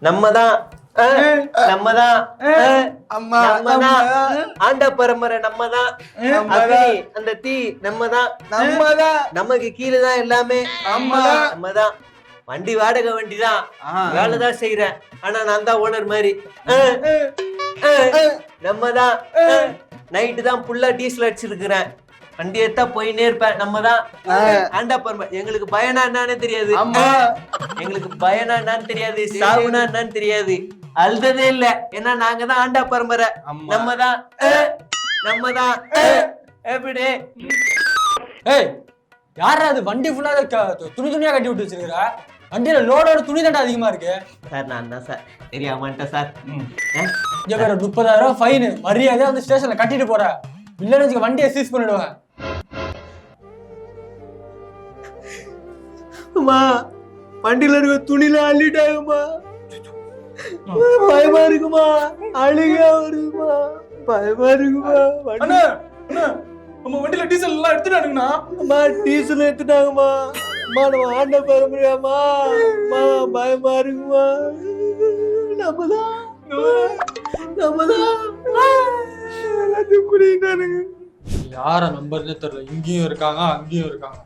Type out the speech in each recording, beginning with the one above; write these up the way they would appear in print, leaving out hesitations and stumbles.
நம்மதான் ஆண்ட பரம்பரை நம்மதான். அந்த தீ நம்மதான். நமக்கு கீழேதான் எல்லாமே. நம்மதான். வண்டி வாடகை வண்டிதான், வேலைதான் செய்யறேன். ஆனா நான் தான் ஓனர் மாதிரி. நம்மதான். நைட்டு தான் ஃபுல்லா டீசல் அடிச்சிருக்கிறேன். வண்டி எடுத்தா போயினே இருப்பேன். நம்மதான் ஆண்டா பரம்பரை. எங்களுக்கு பயனா என்னன்னு தெரியாது. எங்களுக்கு பயனா என்னன்னு தெரியாது. சாவுனா என்னன்னு தெரியாது. அழுததே இல்ல. ஏன்னா நாங்க தான் ஆண்டா பரம்பரை. நம்மதான். எப்படி யாரா அது வண்டி ஃபுல்லா துணி துணியா கட்டி விட்டு வச்சிருக்கிற? வண்டியில லோடோட துணி தாண்டா அதிகமா இருக்கு. சார் நான் தான் சார் தெரியாமட்டேன் சார். இங்க வேற 30,000 ஃபைன். மரியாதையா வந்து ஸ்டேஷன்ல கட்டிட்டு போற. இல்லன்னு வண்டியை சீஸ் பண்ணிடுவேன். அம்மா வண்டியில இருக்க துணில அள்ளிட்டாங்கம்மா. பயமா இருக்குமா? அழுகா வருமா? பயமா இருக்குமா? நம்ம வண்டியில டீசல் எல்லாம் எடுத்துட்டானுங்கண்ணா. அம்மா டீசல் எடுத்துட்டாங்கம்மா. அம்மா நம்ம ஆண்ட பரம்பரையாம்மா. அம்மா பயமா இருக்குமா? நம்மதான் எல்லாத்தையும் புரியுதானுங்க. யார நம்பர்னே தெரியல. இங்கேயும் இருக்காங்க அங்கேயும் இருக்காங்க.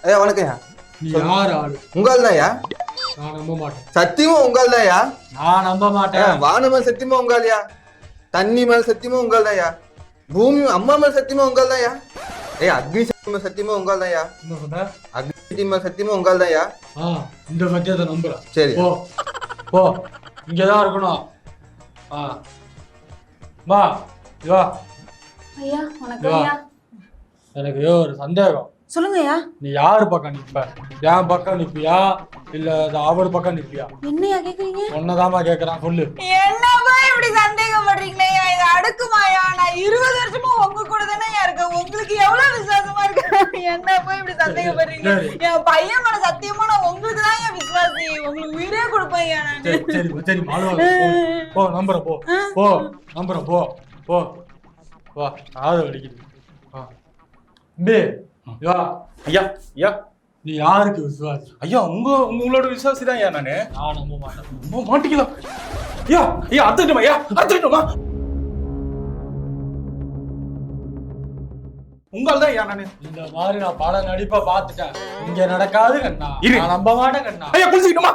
ஐயா வணக்கம்யா. நீ யார் ஆளு? உங்கள் தான்யா. நான் நம்ப மாட்டேன். சத்தியமா உங்கள் தான்யா. நான் நம்ப மாட்டேன். வானமல் சத்தியமா உங்கள்யா. தண்ணி மேல சத்தியமா உங்கள் தான்யா. பூமி அம்மா மேல சத்தியமா உங்கள் தான்யா. அக்னி சத்தியமா உங்கள் தான்யா. அக்னி சத்தியமா சத்தியமா உங்கள் தான்யா. இந்த சத்தியத்தை நம்புறேன். சரி போ இங்கதான் இருக்கணும். வா வா. ஐயா வணக்கம் ஐயா. எனக்கு ஒரு சந்தேகம். சொல்லுங்க ஐயா. நீ யாரு பக்கம் நிப்ப? என் பக்கம் நிப்பியா இல்ல அவர் பக்கம் நிப்பியா? என்னையா கேக்குறீங்க? ஒன்னதாமா கேக்குறான், சொல்லு. என்னப்பா இப்படி சந்தேகப்படுறீங்களே? இது அடுக்குமாயா? நான் 20 வருஷமா உங்க கூட தானே இருக்கேன். உங்களுக்கு எவ்வளவு விசுவாசமா இருக்கு? என்னப்பா இப்படி சந்தேகப்படுறீங்க? என் பையன் மேல சத்தியமா நான் உங்களுக்கு தான் என் விசுவாசி. உங்களுக்கு உயிரே கொடுப்பேன். சரி போ நம்புறேன். போ நம்புறேன். போ வா. ஆதரவு அடிக்குது. ஐயா ஐயா நீ யாருக்கு விசுவாசி? ஐயா உங்களோட விசுவாசி தான். நான் நம்ப மாட்டேன். நம்ப மாட்டீங்களா? ஐயா அத்துட்டுமா உங்கள் தான். நானு இந்த மாதிரி நான் படம் நடிப்பா பாத்துட்டேன். இங்க நடக்காது கண்ணா. நான் நம்ப மாட்டேன் கண்ணா. ஐயா குளிச்சுக்கிட்டுமா?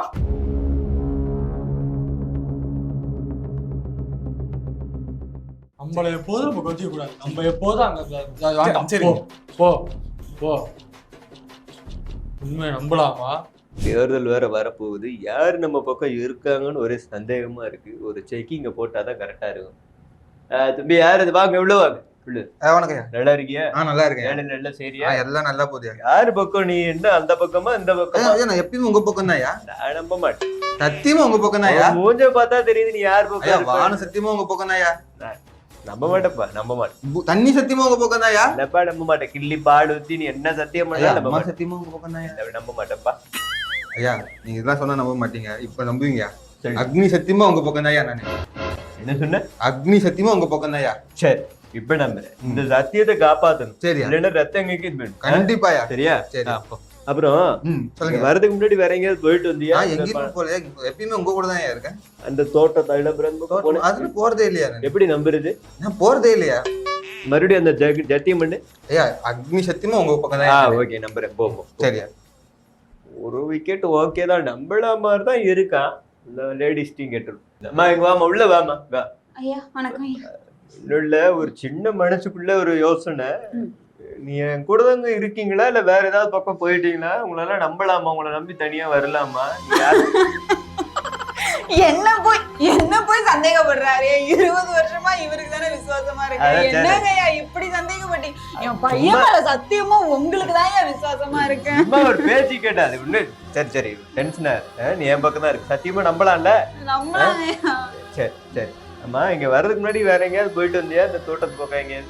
நம்மள எப்போதும் நம்ம கொஞ்சம் கூடாது. நம்ம எப்போதும் அங்க போ. உண்மையை நம்பலாமா? தேர்தல் வேற வரப்போகுது. யாரு நம்ம பக்கம் இருக்காங்கன்னு ஒரே சந்தேகமா இருக்கு. ஒரு செக்கிங்க போட்டாதான் கரெக்டா இருக்கும். தம்பி யாரு அது? வாங்க எவ்வளவு வாங்க. வணக்கம். நல்லா இருக்கியா? நல்லா இருக்கேன். நல்லா சரியா? எல்லாம் நல்லா போகுது. யாரு பக்கம்? நீ என்ன அந்த பக்கமா இந்த பக்கமா? நான் எப்பயுமே உங்க பக்கம் தான்யா. நான் நம்ப மாட்டேன். சத்தியமா உங்க பக்கம் தான்யா. மூஞ்ச பார்த்தா தெரியுது நீ யார் பக்கம். வான சத்தியமா உங்க பக்கம் தான்யா. நம்ப மாட்டேப்பா. நம்ப மாட்டேன். தண்ணி சத்தியமா உங்க பக்கம் தான்யா. என்னப்பா நம்ப மாட்டேன். கிள்ளி பாடு ஊத்தி நீ என்ன சத்தியம் பண்ணா சத்தியமா உங்க பக்கம் தான்யா. நம்ப மாட்டேன்ப்பா. ஐயா நீங்க இதெல்லாம் சொன்னா நம்ப மாட்டீங்க. இப்ப நம்புவீங்க. அக்னி சத்தியமா உங்க பக்கம் தான்யா. நானு என்ன சொன்ன? அக்னி சத்தியமா உங்க பக்கம் தான்யா. சரி இப்ப நம்புறேன். இந்த சத்தியத்தை காப்பாத்தணும். சரி இல்லைன்னா ரத்தம் எங்க கண்டிப்பாயா. சரியா? சரி அப்புறம் வரதுக்கு முன்னாடி வேற எங்கேயாவது போயிட்டு வந்தியா? எங்கேயும் போல. எப்பயுமே உங்க கூட தான் இருக்கேன். அந்த தோட்டத்தை அதுல போறதே இல்லையா? எப்படி நம்புறது? நான் போறதே இல்லையா. மறுபடியும் அந்த ஜத்தியம் பண்ணு. ஐயா அக்னி சத்தியமா உங்க பக்கம் தான். ஓகே நம்புறேன். போவோம். சரியா. ஒரு விக்கெட் ஓகே தான். நம்பள மாதிரி தான் இருக்கான். இந்த லேடிஸ் டீம் கேட்டுரும். அம்மா இங்க வாமா, உள்ள வாமா. ஐயா வணக்கம். உள்ள ஒரு சின்ன மனசுக்குள்ள ஒரு யோசனை. நீ என் கூட தாங்க இருக்கீங்களா இல்ல வேற ஏதாவது பக்கம் போயிட்டீங்களா? உங்களால நம்பலாமா? உங்களை நம்பி தனியா வரலாமா? என்ன போய் சந்தேகப்படுறாரு? 20 வருஷமா இவருக்கு தானே விசுவாசமா இருக்கு. என்னங்கய்யா இப்படி சந்தேகப்பட்டீங்க? என் பையன் மேல சத்தியமா உங்களுக்கு தான் விசுவாசமா இருக்கு. ஒரு பேச்சு கேட்டாது ஒண்ணு. சரி டென்ஷனா நீ என் பக்கம் தான் இருக்கு. சத்தியமா நம்பலாம்ல? நம்பலாம். சரி அம்மா இங்க வர்றதுக்கு முன்னாடி வேற எங்கேயாவது போயிட்டு வந்தியா? இந்த தோட்டத்து பக்கம் எங்கேயாவது?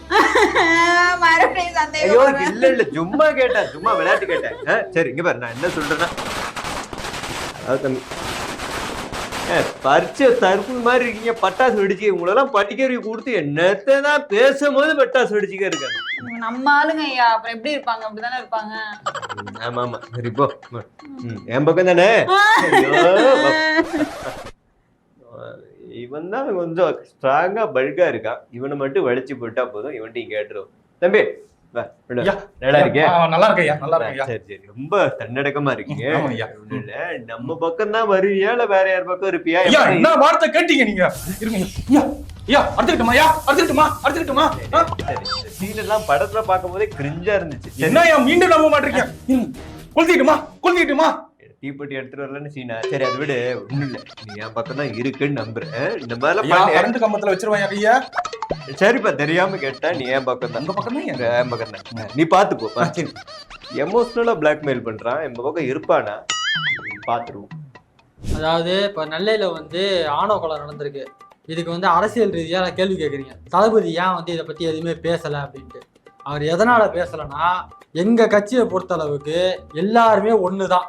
மறுபடியும் சந்தேகம். இல்ல சும்மா கேட்டேன். சும்மா விளையாட்டு கேட்டேன். சரி இங்க பாரு நான் என்ன சொல்றேன்னா, அதாவது பரிச்சை தற்கொலை மாதிரி இருக்கீங்க, பட்டாசு வெடிச்சு உங்களெல்லாம் படிக்கிறவங்க கொடுத்து என்னத்தான் பேசும்போது பட்டாசு வெடிச்சுக்க இருக்காங்க. நம்ம ஆளுங்க ஐயா, அப்புறம் எப்படி இருப்பாங்க? அப்படிதானே இருப்பாங்க. ஆமா ஆமா, சரி போ. என் பக்கம் தானே. இவன் தான் கொஞ்சம் ஸ்ட்ராங்கா பல்கா இருக்கான், இவனை மட்டும் வலிச்சு போட்டா போதும், இவன்ட்டையும் கேட்டுரும். தம்பி நல்லா இருக்கியா? நல்லா இருக்கேன் நல்லா இருக்கேன். சரி சரி, ரொம்ப தன்னடக்கமா இருக்கீங்க. ஆமா ஐயா. இல்ல நம்ம பக்கம் தான் வருவியா இல்ல வேற யார் பக்கம் இருப்பியா? ஐயா என்ன வார்த்தை கேட்டீங்க நீங்க? இருங்க ஐயா. ஐயா அறுத்துக்கிட்டுமா? ஐயா அறுத்துக்கிட்டுமா? சீன் எல்லாம் படத்துல பார்க்கும் போதே கிரிஞ்சா இருந்துச்சு. என்ன ஐயா மீண்டும் நம்ப மாட்டீங்க? கொளுத்திட்டுமா? தீப்பெட்டி எடுத்துட்டு வரலன்னு சீனா. சரி அதை விட ஒண்ணும் இல்ல, நீ என் பக்கம் தான் இருக்குன்னு நம்புறேன். இந்த மாதிரி கரண்ட் கம்பத்துல வச்சிருவாங்க ஐயா. சரிப்பா, தெரியாம கேட்டா நீ என் பக்கம் தான். உங்க பக்கம் தான் என் பக்கம் தான். நீ பாத்துக்கோ. எமோஷனலா பிளாக்மெயில் பண்றான், என் பக்கம் இருப்பானா பாத்துருவோம். அதாவது இப்போ நெல்லையில் வந்து ஆணவ கொலை நடந்திருக்கு. இதுக்கு வந்து அரசியல் ரீதியாக கேள்வி கேட்குறீங்க, தளபதி ஏன் வந்து இதை பற்றி எதுவுமே பேசலை அப்படின்ட்டு. அவர் எதனால் பேசலைன்னா, எங்கள் கட்சியை பொறுத்தளவுக்கு எல்லாருமே ஒன்று தான்.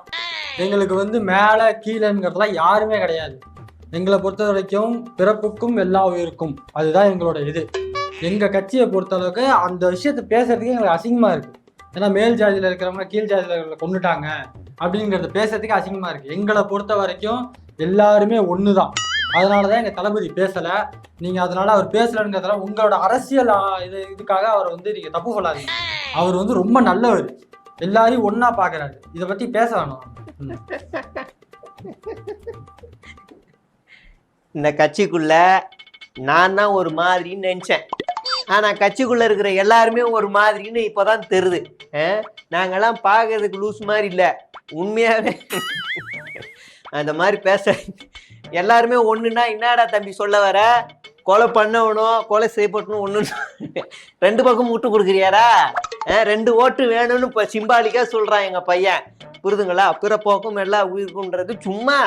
எங்களுக்கு வந்து மேலே கீழேங்கிறதுலாம் யாருமே கிடையாது. எங்களை பொறுத்த வரைக்கும் பிறப்புக்கும் எல்லா உயிருக்கும், அதுதான் எங்களோட இது. எங்கள் கட்சியை பொறுத்தளவுக்கு அந்த விஷயத்தை பேசுறதுக்கு எங்களுக்கு அசிங்கமாக இருக்குது. ஏன்னா மேல் ஜாதியில் இருக்கிறவங்க கீழ் ஜாதியில் இருக்கிறவங்க கொண்டுட்டாங்க அப்படிங்கிறத பேசுறதுக்கு அசிங்கமாக இருக்குது. எங்களை பொறுத்த வரைக்கும் எல்லாருமே ஒன்று தான். அதனால தான் எங்கள் தளபதி பேசலை. நீங்கள் அதனால அவர் பேசலைங்கிறதுனால உங்களோட அரசியல் இதுக்காக அவரை வந்து நீங்கள் தப்பு சொல்லாதீங்க. அவர் வந்து ரொம்ப நல்லவர், எல்லாரையும் ஒன்றா பார்க்குறாரு. இதை பற்றி பேச வேணும். இந்த கட்சிக்குள்ள நான் தான் ஒரு மாதிரின்னு நினைச்சேன், ஆனா கட்சிக்குள்ள இருக்கிற எல்லாருமே ஒரு மாதிரின்னு இப்பதான் தெரியுது. நாங்கெல்லாம் பார்க்கறதுக்கு லூஸ் மாதிரி இல்ல, உண்மையாவே அந்த மாதிரி பேச எல்லாருமே ஒண்ணுன்னா என்னடா தம்பி சொல்ல வர? கொலை பண்ணவனும் கொலை செய்யப்பட்டனும் ஒண்ணு, ரெண்டு பக்கம் விட்டு கொடுக்குறியாரா? 2 ஓட்டு வேணும்னு இப்ப சிம்பாலிக்கா சொல்றான் எங்க பையன், புரிதுங்களா? பிறப்போக்கும் எல்லா உயிருக்கும்ன்றது சும்மா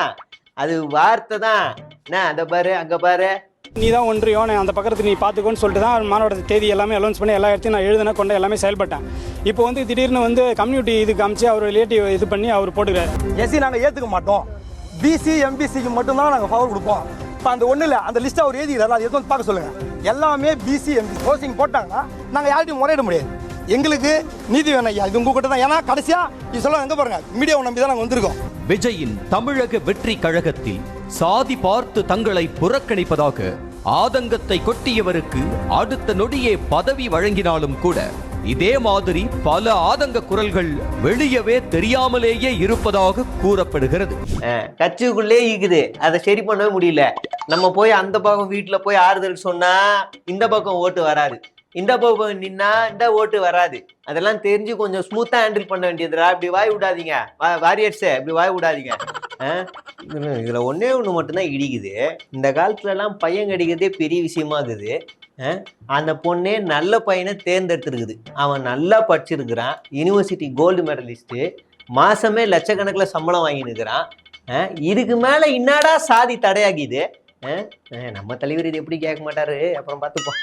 அது வார்த்தை தான். என்ன அதை பாரு அங்க பாரு, நீ தான் ஒன்றியம், நான் அந்த பக்கத்துக்கு நீ பார்த்துக்கோன்னு சொல்லிட்டு தான் மாணவரோட தேதி எல்லாமே அலௌன்ஸ் பண்ணி எல்லா இடத்தையும் நான் எழுதின கொண்ட எல்லாமே செயல்பட்டேன். இப்போ வந்து திடீர்னு வந்து கம்யூனிட்டி இது காமிச்சு அவர் ரிலேட்டிவ் இது பண்ணி அவர் போட்டுக்கிறாரு. எஸ்சி நாங்கள் ஏற்றுக்க மாட்டோம், பிசி எம்பிசிக்கு மட்டும்தான் நாங்கள் பவர் கொடுப்போம். இப்போ அந்த ஒன்றும் இல்லை, அந்த லிஸ்ட்டை அவர் எழுதிக்கிறாரு, அது எதுவும் பார்க்க சொல்லுங்கள். எல்லாமே பிசி எம்பி போஸ்டிங் போட்டாங்கன்னா நாங்கள் யார்ட்டையும் முறையிட முடியாது. எங்களுக்கு நீதி வேணும் ஐயா, இது உங்ககிட்ட தான். ஏன்னா கடைசியாக இது சொல்ல எங்கே பாருங்க, மீடியாவை நம்பி தான் நாங்கள் வந்திருக்கோம். விஜயின் தமிழக வெற்றி கழகத்தில் சாதி பார்த்து தங்களை புறக்கணிப்பதாக ஆதங்கத்தை கொட்டியவருக்கு அடுத்த நொடியே பதவி வழங்கினாலும் கூட இதே மாதிரி பல ஆதங்க குரல்கள் வெளியவே தெரியாமலேயே இருப்பதாக கூறப்படுகிறது. கட்சிக்குள்ளே இருக்குது, அதை சரி பண்ணவே முடியல. நம்ம போய் அந்த பக்கம் வீட்டுல போய் ஆறுதல் சொன்னா இந்த பக்கம் ஓட்டு வராது, இந்த பக்கம் நின்னா இந்த ஓட்டு வராது. அதெல்லாம் தெரிஞ்சு கொஞ்சம் ஸ்மூத்தா ஹேண்டில் பண்ண வேண்டியதுடா. இப்படி வாய் விடாதீங்க வாரியர்ஸே, இப்படி வாய் விடாதீங்க. இதுல ஒன்னே ஒண்ணு மட்டும்தான் இடிக்குது. இந்த காலத்துல எல்லாம் பையன் கிடைக்கிறதே பெரிய விஷயமா இருக்குது. அந்த பொண்ணே நல்ல பையனை தேர்ந்தெடுத்துருக்குது. அவன் நல்லா படிச்சிருக்கிறான், யூனிவர்சிட்டி கோல்டு மெடலிஸ்ட், மாசமே லட்சக்கணக்கில் சம்பளம் வாங்கினுக்கிறான். இதுக்கு மேல என்னடா சாதி தடையாகிது? நம்ம தலைவர் இது எப்படி கேட்க மாட்டாரு, அப்புறம் பார்த்துப்போம்.